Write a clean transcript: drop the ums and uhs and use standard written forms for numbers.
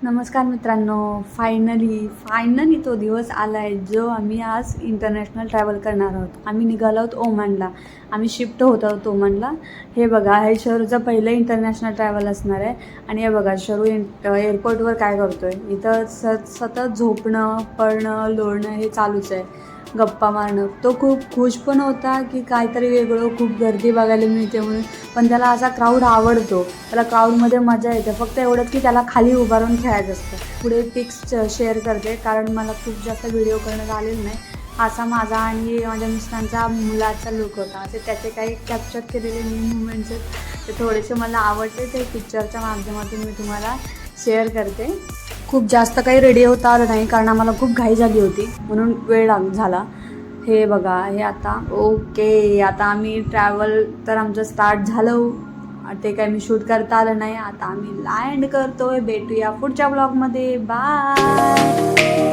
नमस्कार मित्रांनो, फायनली तो दिवस आला आहे जो आम्ही आज इंटरनॅशनल ट्रॅव्हल करणार आहोत. आम्ही निघालो आहोत ओमानला. आम्ही शिफ्ट होत आहोत ओमानला. हे बघा, हे शरूचं पहिलं इंटरनॅशनल ट्रॅव्हल असणार आहे. आणि हे बघा, शरू एअरपोर्टवर काय करतो आहे. इथं सतत झोपणं, पळणं, लोळणं हे चालूच आहे, गप्पा मारणं. तो खूप खुश पण होता की काहीतरी वेगळं, खूप गर्दी बघायला मिळते म्हणून. पण त्याला असा क्राऊड आवडतो, त्याला क्राऊडमध्ये मजा येते. फक्त एवढंच की त्याला खाली उभारून खेळायचं असतं. पुढे पिक्स शेअर करते, कारण मला खूप जास्त व्हिडिओ करण्यात आलेलं नाही. असा माझा आणि माझ्या मिस्टरांचा मुलाचा लुक होता. असे त्याचे काही कॅप्चर केलेले मी मुमेंट्स आहेत, ते थोडेसे मला आवडते. ते पिक्चरच्या माध्यमातून मी तुम्हाला शेअर करते. खूप जास्त काही रेडी होता आलं नाही, कारण आम्हाला खूप घाई झाली होती, म्हणून वेळ झाला. हे बघा, हे आता ओके. आता आम्ही ट्रॅव्हल तर आमचं स्टार्ट झालं. ते काय मी शूट करता आलं नाही. आता आम्ही लँड करतोय. भेटूया पुढच्या ब्लॉगमध्ये. बाय.